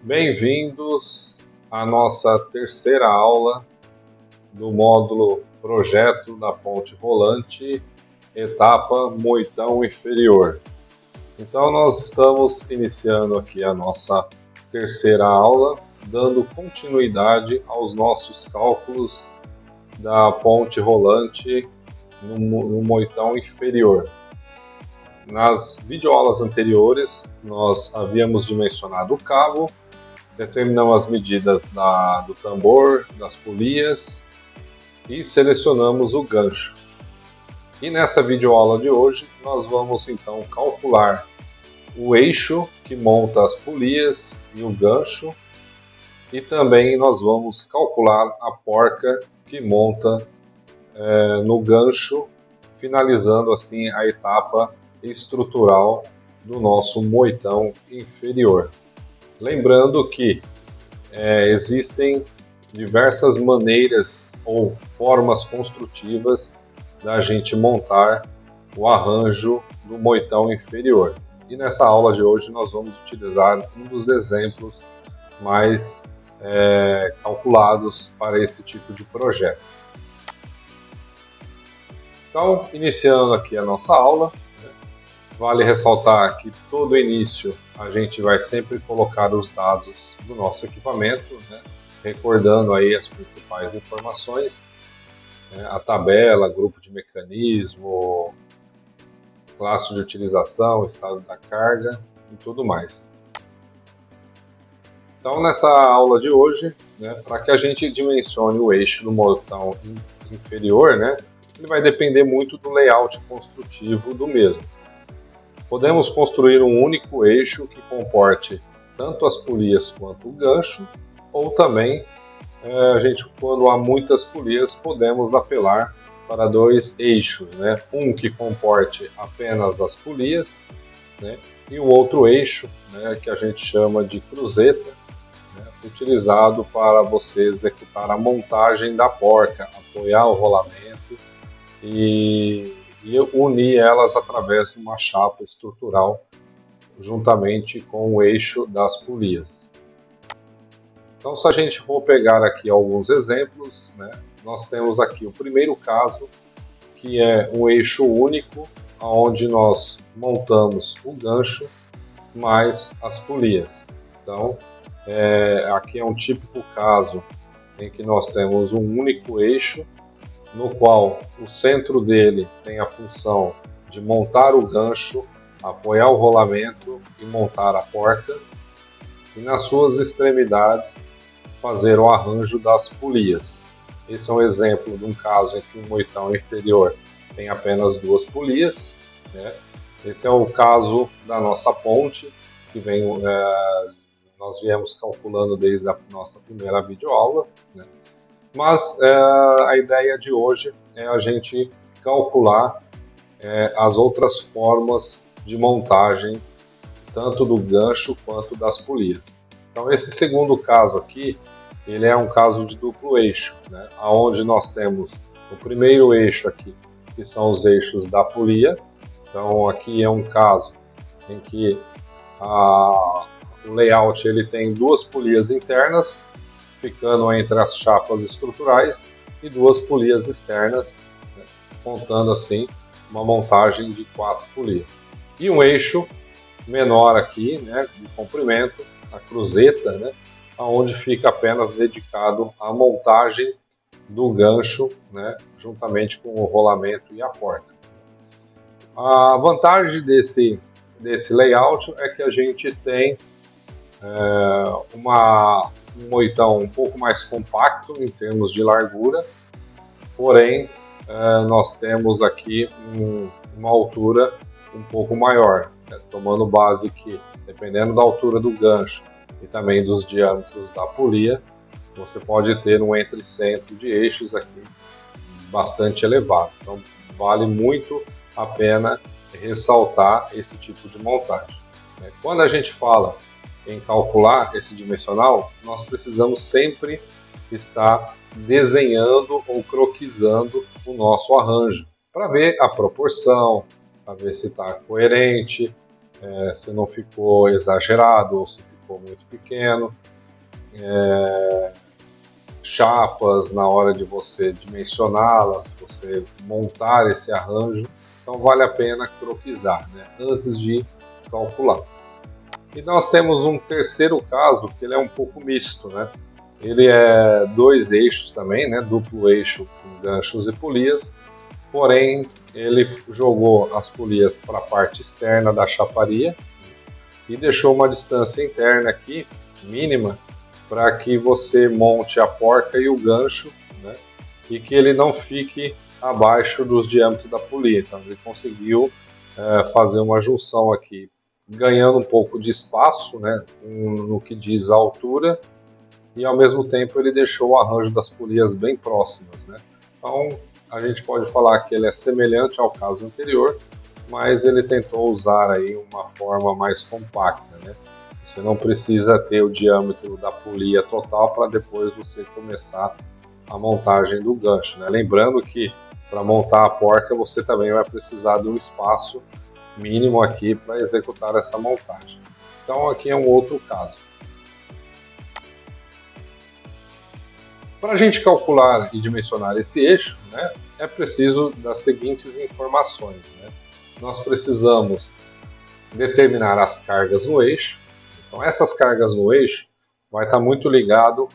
Bem-vindos à nossa terceira aula do módulo Projeto da Ponte Rolante, etapa Moitão Inferior. Então, nós estamos iniciando aqui a nossa terceira aula, dando continuidade aos nossos cálculos da ponte rolante no Moitão Inferior. Nas videoaulas anteriores, nós havíamos dimensionado o cabo, determinamos as medidas do tambor, das polias e selecionamos o gancho. E nessa videoaula de hoje, nós vamos então calcular o eixo que monta as polias e o gancho, e também nós vamos calcular a porca que monta no gancho, finalizando assim a etapa estrutural do nosso moitão inferior. Lembrando que existem diversas maneiras ou formas construtivas da gente montar o arranjo do moitão inferior. E nessa aula de hoje nós vamos utilizar um dos exemplos mais calculados para esse tipo de projeto. Então, iniciando aqui a nossa aula, vale ressaltar que todo início a gente vai sempre colocar os dados do nosso equipamento, recordando aí as principais informações, a tabela, grupo de mecanismo, classe de utilização, estado da carga e tudo mais. Então, nessa aula de hoje, para que a gente dimensione o eixo do moitão inferior, ele vai depender muito do layout construtivo do mesmo. Podemos construir um único eixo que comporte tanto as polias quanto o gancho, ou também, quando há muitas polias, podemos apelar para dois eixos, um que comporte apenas as polias, e o outro eixo, que a gente chama de cruzeta, utilizado para você executar a montagem da porca, apoiar o rolamento e unir elas através de uma chapa estrutural juntamente com o eixo das polias. Então, se a gente for pegar aqui alguns exemplos, nós temos aqui o primeiro caso, que é um eixo único, onde nós montamos o gancho mais as polias. Então, aqui é um típico caso em que nós temos um único eixo, no qual o centro dele tem a função de montar o gancho, apoiar o rolamento e montar a porca, e nas suas extremidades fazer o arranjo das polias. Esse é um exemplo de um caso em que o moitão inferior tem apenas duas polias. Esse é o caso da nossa ponte, que nós viemos calculando desde a nossa primeira videoaula. Mas a ideia de hoje é a gente calcular as outras formas de montagem, tanto do gancho quanto das polias. Então, esse segundo caso aqui, ele é um caso de duplo eixo, onde nós temos o primeiro eixo aqui, que são os eixos da polia. Então, aqui é um caso em que o layout ele tem duas polias internas, ficando entre as chapas estruturais, e duas polias externas, contando assim uma montagem de 4 polias. E um eixo menor aqui, de comprimento, a cruzeta, onde fica apenas dedicado à montagem do gancho, juntamente com o rolamento e a porca. A vantagem desse layout é que a gente tem um moitão um pouco mais compacto em termos de largura, porém nós temos aqui uma altura um pouco maior, tomando base que, dependendo da altura do gancho e também dos diâmetros da polia, você pode ter um entre-centro de eixos aqui bastante elevado. Então, vale muito a pena ressaltar esse tipo de montagem. Quando a gente fala em calcular esse dimensional, nós precisamos sempre estar desenhando ou croquisando o nosso arranjo, para ver a proporção, para ver se está coerente, se não ficou exagerado ou se ficou for muito pequeno, chapas na hora de você dimensioná-las, você montar esse arranjo. Então vale a pena croquisar, né, antes de calcular. E nós temos um terceiro caso que ele é um pouco misto, né? Ele é 2 eixos também, né, duplo eixo com ganchos e polias, porém ele jogou as polias para a parte externa da chaparia e deixou uma distância interna aqui, mínima, para que você monte a porca e o gancho, né, e que ele não fique abaixo dos diâmetros da polia. Então ele conseguiu fazer uma junção aqui, ganhando um pouco de espaço, né, no que diz a altura, e ao mesmo tempo ele deixou o arranjo das polias bem próximas, né? Então a gente pode falar que ele é semelhante ao caso anterior, mas ele tentou usar aí uma forma mais compacta, né? Você não precisa ter o diâmetro da polia total para depois você começar a montagem do gancho, né? Lembrando que para montar a porca você também vai precisar de um espaço mínimo aqui para executar essa montagem. Então aqui é um outro caso. Para a gente calcular e dimensionar esse eixo, né, é preciso das seguintes informações, né? Nós precisamos determinar as cargas no eixo. Então essas cargas no eixo vai estar muito ligado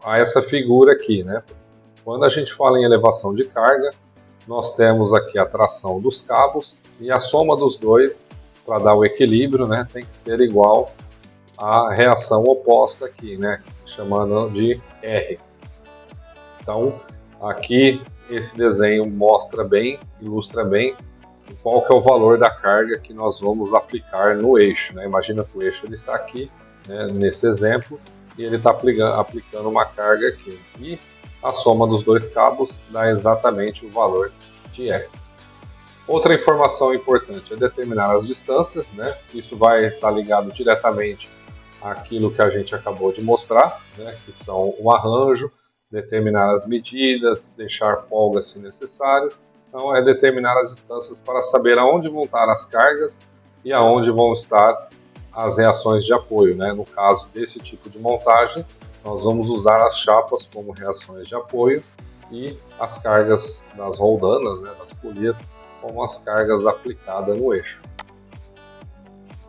a essa figura aqui, né? Quando a gente fala em elevação de carga, nós temos aqui a tração dos cabos e a soma dos dois, para dar o equilíbrio, né, tem que ser igual à reação oposta aqui, né, chamando de R. Então, aqui esse desenho mostra bem, ilustra bem qual que é o valor da carga que nós vamos aplicar no eixo, né? Imagina que o eixo ele está aqui, né, nesse exemplo, e ele está aplicando uma carga aqui. E a soma dos dois cabos dá exatamente o valor de R. Outra informação importante é determinar as distâncias, né? Isso vai estar ligado diretamente àquilo que a gente acabou de mostrar, né? Que são o arranjo, determinar as medidas, deixar folgas se necessários. Então é determinar as distâncias para saber aonde vão estar as cargas e aonde vão estar as reações de apoio, né? No caso desse tipo de montagem, nós vamos usar as chapas como reações de apoio e as cargas das roldanas, né, das polias, como as cargas aplicadas no eixo.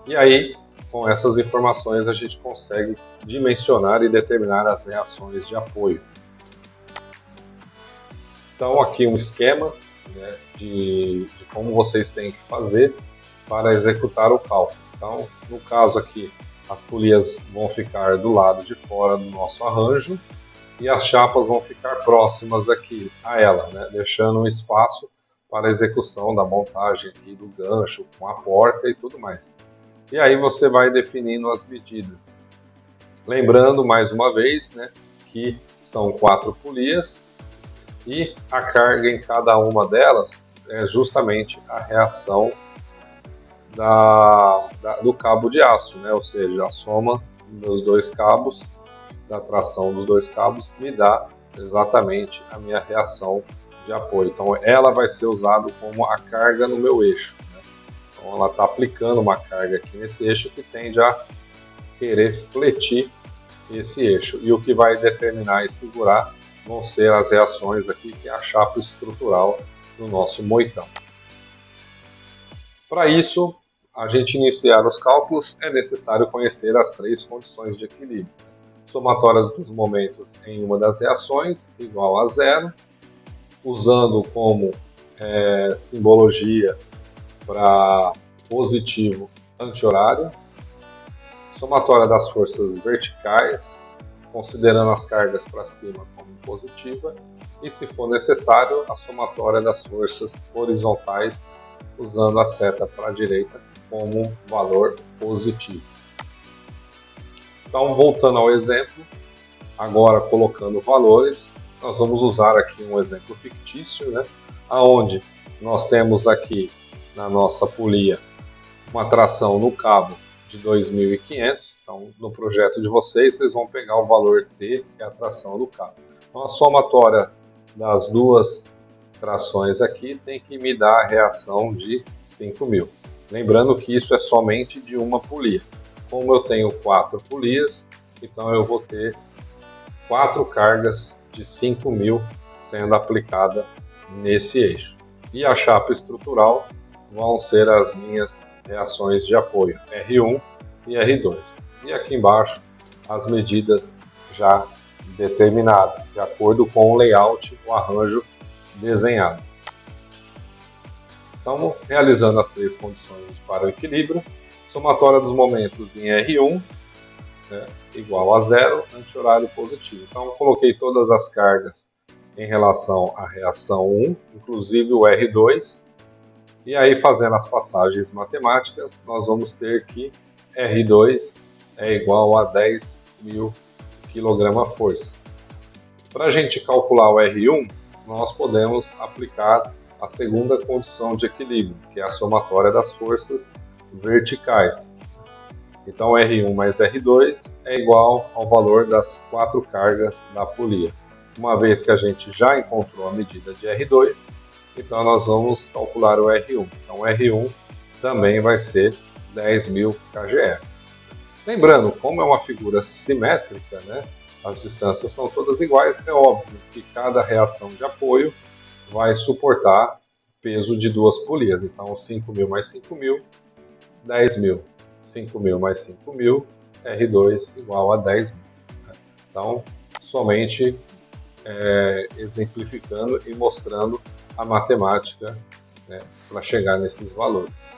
E aí, com essas informações, a gente consegue dimensionar e determinar as reações de apoio. Então, aqui um esquema, né, de como vocês têm que fazer para executar o cálculo. Então, no caso aqui, as polias vão ficar do lado de fora do nosso arranjo e as chapas vão ficar próximas aqui a ela, né, deixando um espaço para a execução da montagem aqui do gancho com a porca e tudo mais. E aí você vai definindo as medidas. Lembrando mais uma vez, né, que são 4 polias e a carga em cada uma delas é justamente a reação do cabo de aço, né? Ou seja, a soma dos dois cabos, da tração dos dois cabos, me dá exatamente a minha reação de apoio. Então ela vai ser usada como a carga no meu eixo, né? Então ela está aplicando uma carga aqui nesse eixo que tende a querer fletir esse eixo. E o que vai determinar e segurar vão ser as reações aqui, que é a chapa estrutural do nosso moitão. Para isso, a gente iniciar os cálculos, é necessário conhecer as 3 condições de equilíbrio. Somatórias dos momentos em uma das reações, igual a 0, usando como simbologia para positivo anti-horário. Somatória das forças verticais, considerando as cargas para cima como positiva. E, se for necessário, a somatória das forças horizontais, usando a seta para a direita como valor positivo. Então, voltando ao exemplo, agora colocando valores, nós vamos usar aqui um exemplo fictício, né? Onde nós temos aqui na nossa polia uma tração no cabo de 2.500. Então, no projeto de vocês vão pegar o valor T, que é a tração do cabo. Então, a somatória das duas trações aqui tem que me dar a reação de 5.000. Lembrando que isso é somente de uma polia. como eu tenho 4 polias, então eu vou ter 4 cargas de 5.000 sendo aplicada nesse eixo. E a chapa estrutural vão ser as minhas reações de apoio R1 e R2. E aqui embaixo as medidas já determinadas, de acordo com o layout, o arranjo desenhado. Então, realizando as 3 condições para o equilíbrio, somatória dos momentos em R1, né, igual a 0, anti-horário positivo. Então, coloquei todas as cargas em relação à reação 1, inclusive o R2, e aí fazendo as passagens matemáticas, nós vamos ter que R2 é igual a 10.000 kgfm. Para a gente calcular o R1, nós podemos aplicar a segunda condição de equilíbrio, que é a somatória das forças verticais. Então, R1 mais R2 é igual ao valor das 4 cargas da polia. Uma vez que a gente já encontrou a medida de R2, então nós vamos calcular o R1. Então, R1 também vai ser 10.000 kgf. Lembrando, como é uma figura simétrica, né, as distâncias são todas iguais, é óbvio que cada reação de apoio vai suportar peso de 2 polias. Então, 5.000 mais 5.000, 10.000. 5.000 mais 5.000, R2 igual a 10.000. Então, somente exemplificando e mostrando a matemática, né, para chegar nesses valores.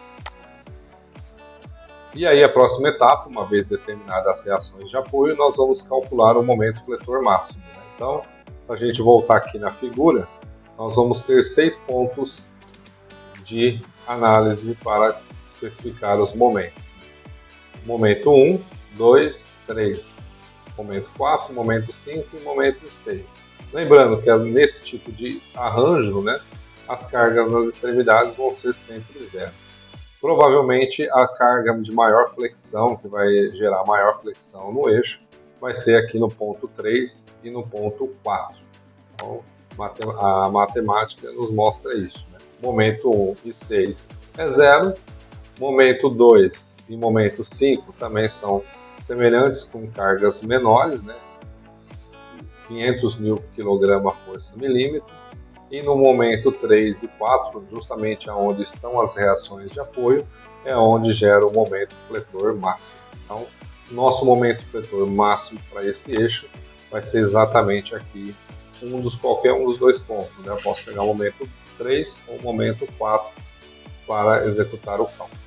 E aí a próxima etapa, uma vez determinadas as reações de apoio, nós vamos calcular o momento fletor máximo. Né? Então, se a gente voltar aqui na figura, nós vamos ter 6 pontos de análise para especificar os momentos. Momento 1, 2, 3. Momento 4, momento 5 e momento 6. Lembrando que nesse tipo de arranjo, né, as cargas nas extremidades vão ser sempre zero. Provavelmente a carga de maior flexão, que vai gerar maior flexão no eixo, vai ser aqui no ponto 3 e no ponto 4. Então, a matemática nos mostra isso. Né? Momento 1 e 6 é zero. Momento 2 e momento 5 também são semelhantes, com cargas menores, né? 500.000 kgfm. E no momento 3 e 4, justamente onde estão as reações de apoio, é onde gera o momento fletor máximo. Então, nosso momento fletor máximo para esse eixo vai ser exatamente aqui, qualquer um dos 2 pontos. Né? Eu posso pegar o momento 3 ou o momento 4 para executar o cálculo.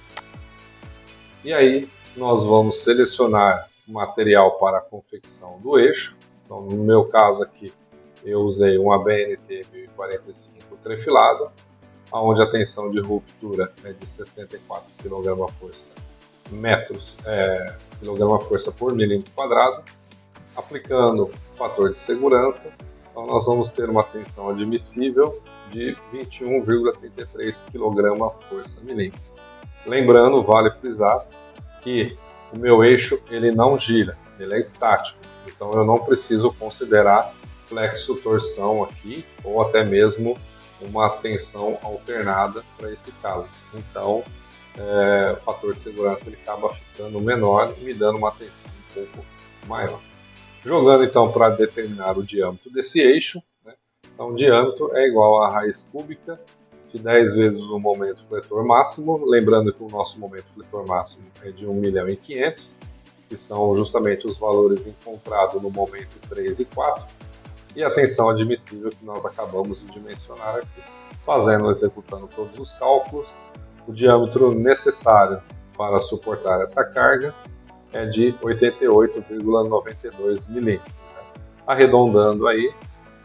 E aí, nós vamos selecionar o material para a confecção do eixo. Então, no meu caso aqui, eu usei um ABNT 1045 trefilado, onde a tensão de ruptura é de 64 kgfm por milímetro quadrado. Aplicando o fator de segurança, então nós vamos ter uma tensão admissível de 21,33 kgfm. Lembrando, vale frisar que o meu eixo ele não gira, ele é estático, então eu não preciso considerar flexo torção aqui ou até mesmo uma tensão alternada para esse caso. Então, o fator de segurança ele acaba ficando menor e me dando uma tensão um pouco maior. Jogando então para determinar o diâmetro desse eixo, né? Então o diâmetro é igual à raiz cúbica de 10 vezes o momento fletor máximo, lembrando que o nosso momento fletor máximo é de 1.500.000, que são justamente os valores encontrados no momento 3 e 4, e a tensão admissível que nós acabamos de dimensionar aqui. Executando todos os cálculos, o diâmetro necessário para suportar essa carga é de 88,92 milímetros. Arredondando aí,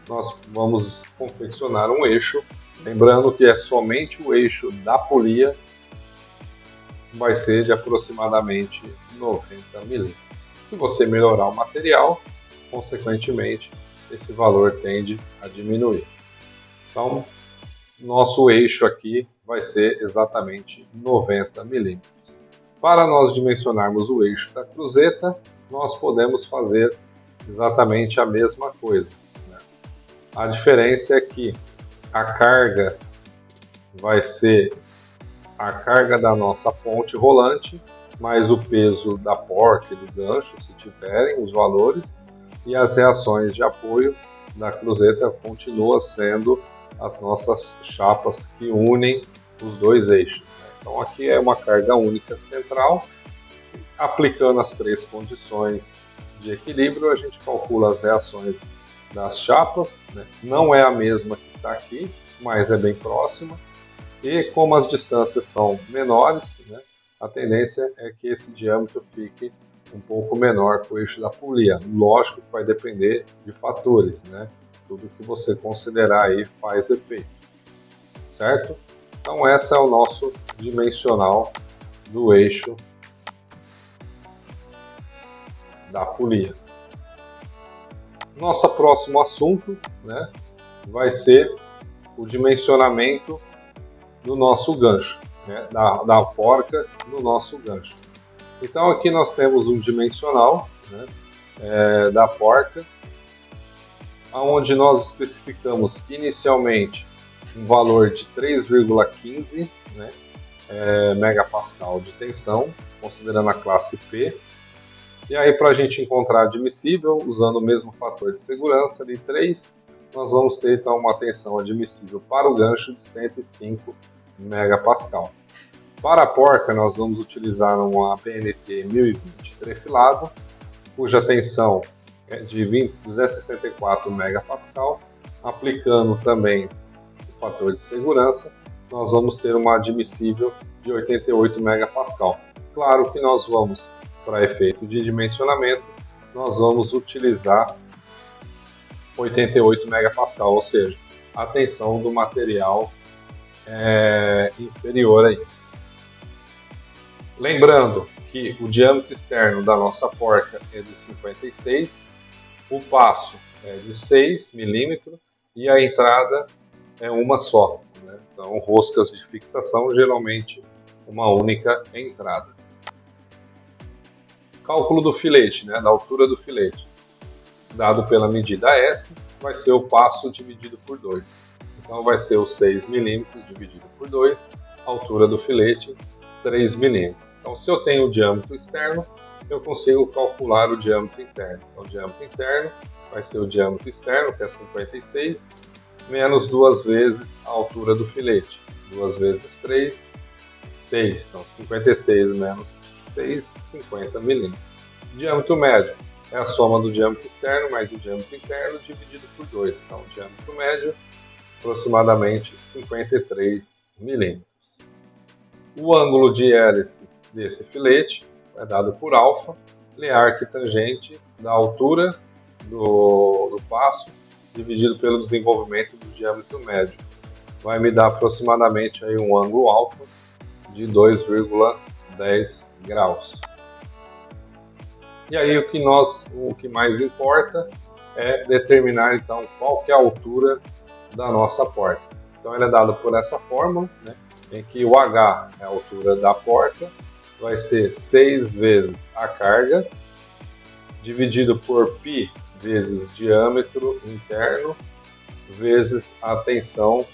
nós vamos confeccionar um eixo. Lembrando que é somente o eixo da polia, vai ser de aproximadamente 90 milímetros. Se você melhorar o material, consequentemente, esse valor tende a diminuir. Então, nosso eixo aqui vai ser exatamente 90 milímetros. Para nós dimensionarmos o eixo da cruzeta, nós podemos fazer exatamente a mesma coisa. Né? A diferença é que a carga vai ser a carga da nossa ponte rolante mais o peso da porca e do gancho, se tiverem os valores, e as reações de apoio da cruzeta continuam sendo as nossas chapas que unem os dois eixos. Então aqui é uma carga única central, aplicando as três condições de equilíbrio, a gente calcula as reações das chapas, né? Não é a mesma que está aqui, mas é bem próxima, e como as distâncias são menores, né, a tendência é que esse diâmetro fique um pouco menor para o eixo da polia. Lógico que vai depender de fatores, né? Tudo que você considerar aí faz efeito, certo? Então esse é o nosso dimensional do eixo da polia. Nosso próximo assunto, né, vai ser o dimensionamento do nosso gancho, né, da porca no nosso gancho. Então aqui nós temos um dimensional, né, da porca, onde nós especificamos inicialmente um valor de 3,15, né, megapascal de tensão, considerando a classe P. E aí, para a gente encontrar admissível, usando o mesmo fator de segurança de 3, nós vamos ter então uma tensão admissível para o gancho de 105 megapascal. Para a porca, nós vamos utilizar uma PNT 1020 trefilado, cuja tensão é de 264 megapascal. Aplicando também o fator de segurança, nós vamos ter uma admissível de 88 megapascal. Claro que nós vamos, para efeito de dimensionamento, nós vamos utilizar 88 megapascal, ou seja, a tensão do material é inferior aí. Lembrando que o diâmetro externo da nossa porca é de 56, o passo é de 6 milímetros e a entrada é uma só, né? Então, roscas de fixação, geralmente uma única entrada. Cálculo do filete, né, da altura do filete, dado pela medida S, vai ser o passo dividido por 2. Então vai ser os 6 milímetros dividido por 2, a altura do filete 3 milímetros. Então se eu tenho o diâmetro externo, eu consigo calcular o diâmetro interno. Então o diâmetro interno vai ser o diâmetro externo, que é 56, menos 2 vezes a altura do filete. 2 vezes 3, 6. Então 56 menos 6, 50 milímetros. Diâmetro médio é a soma do diâmetro externo mais o diâmetro interno dividido por 2. Então, o diâmetro médio, aproximadamente 53 milímetros. O ângulo de hélice desse filete é dado por alfa, ele é arquitangente da altura do passo dividido pelo desenvolvimento do diâmetro médio. Vai me dar aproximadamente aí um ângulo alfa de 2,10 graus. E aí o que mais importa é determinar então qual que é a altura da nossa porca. Então ele é dado por essa fórmula, né, em que o H é a altura da porca, vai ser 6 vezes a carga, dividido por π vezes diâmetro interno, vezes a tensão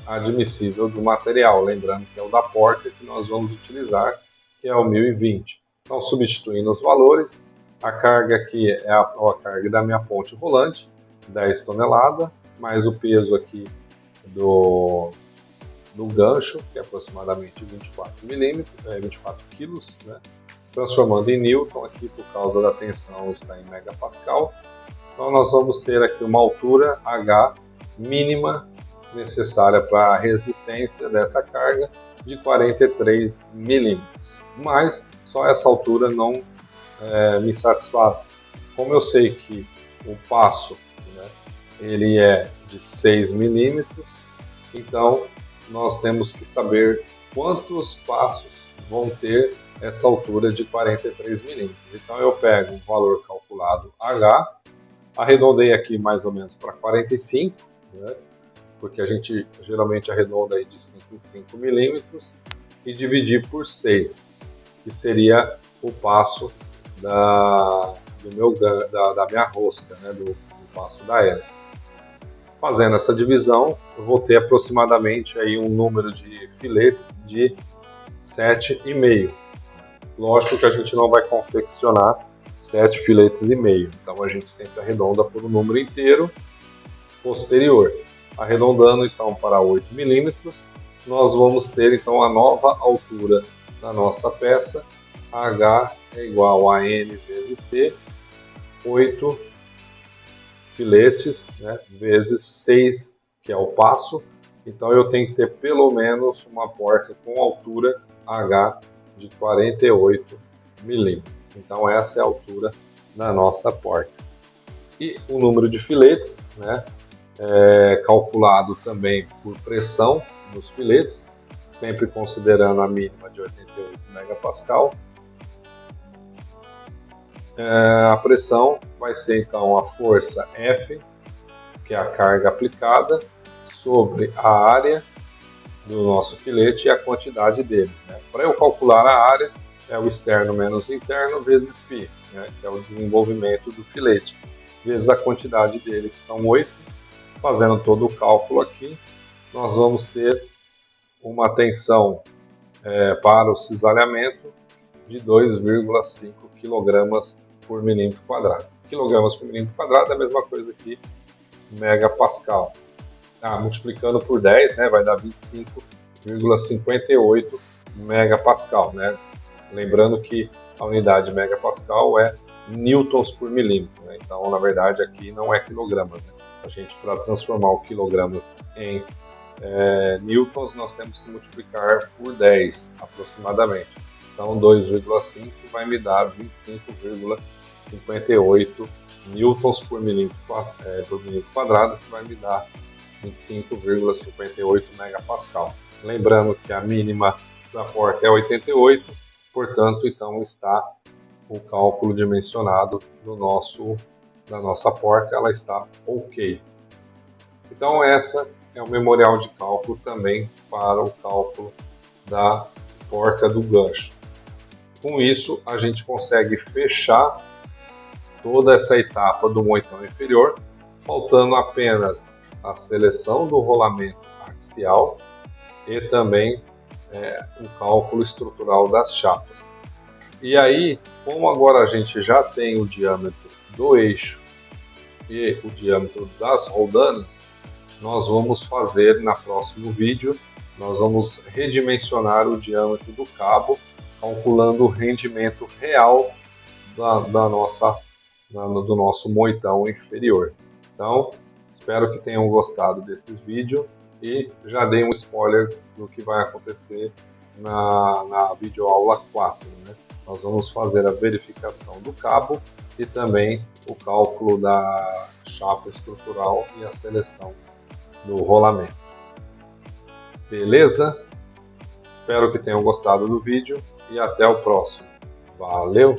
admissível do material. Lembrando que é o da porca que nós vamos utilizar, que é o 1020. Então, substituindo os valores, a carga aqui é a carga da minha ponte rolante, 10 toneladas, mais o peso aqui do gancho, que é aproximadamente 24 milímetros, 24 quilos, né? Transformando em Newton, aqui por causa da tensão está em megapascal. Então nós vamos ter aqui uma altura H mínima necessária para a resistência dessa carga de 43 milímetros. Mas só essa altura não me satisfaz. Como eu sei que o passo, né, ele é de 6 milímetros, então nós temos que saber quantos passos vão ter essa altura de 43 milímetros. Então eu pego o valor calculado H, arredondei aqui mais ou menos para 45, né, porque a gente geralmente arredonda aí de 5 em 5 milímetros, e dividir por 6, que seria o passo da minha rosca, né, do passo da hélice. Fazendo essa divisão, eu vou ter aproximadamente aí um número de filetes de 7,5. Lógico que a gente não vai confeccionar 7 filetes e meio, então a gente sempre arredonda por um número inteiro posterior. Arredondando então para 8 milímetros, nós vamos ter então a nova altura da nossa peça. H é igual a N vezes T, 8 filetes, né, vezes 6, que é o passo. Então eu tenho que ter pelo menos uma porca com altura H de 48 milímetros. Então essa é a altura da nossa porca. E o número de filetes, né, é calculado também por pressão dos filetes, sempre considerando a mínima de 88 megapascal. A pressão vai ser então a força F, que é a carga aplicada, sobre a área do nosso filete e a quantidade deles. Né? Para eu calcular a área, é o externo menos interno vezes π, né? Que é o desenvolvimento do filete, vezes a quantidade dele, que são 8. Fazendo todo o cálculo aqui, nós vamos ter uma tensão para o cisalhamento de 2,5 kg por milímetro quadrado. Quilogramas por milímetro quadrado é a mesma coisa que megapascal. Multiplicando por 10, né, vai dar 25,58 megapascal. Né? Lembrando que a unidade megapascal é newtons por milímetro. Né? Então, na verdade, aqui não é quilogramas. Né? A gente, para transformar o quilogramas em newtons, nós temos que multiplicar por 10 aproximadamente. Então 2,5 vai me dar 25,58 newtons por milímetro quadrado, que vai me dar 25,58 megapascal. Lembrando que a mínima da porca é 88, portanto, então está o cálculo dimensionado da nossa porca, ela está ok. Então essa é o memorial de cálculo também para o cálculo da porca do gancho. Com isso, a gente consegue fechar toda essa etapa do moitão inferior, faltando apenas a seleção do rolamento axial e também o cálculo estrutural das chapas. E aí, como agora a gente já tem o diâmetro do eixo e o diâmetro das roldanas, nós vamos fazer no próximo vídeo, nós vamos redimensionar o diâmetro do cabo, calculando o rendimento real do nosso moitão inferior. Então, espero que tenham gostado desses vídeos e já dei um spoiler do que vai acontecer na videoaula 4. Né? Nós vamos fazer a verificação do cabo e também o cálculo da chapa estrutural e a seleção do rolamento. Beleza? Espero que tenham gostado do vídeo e até o próximo. Valeu!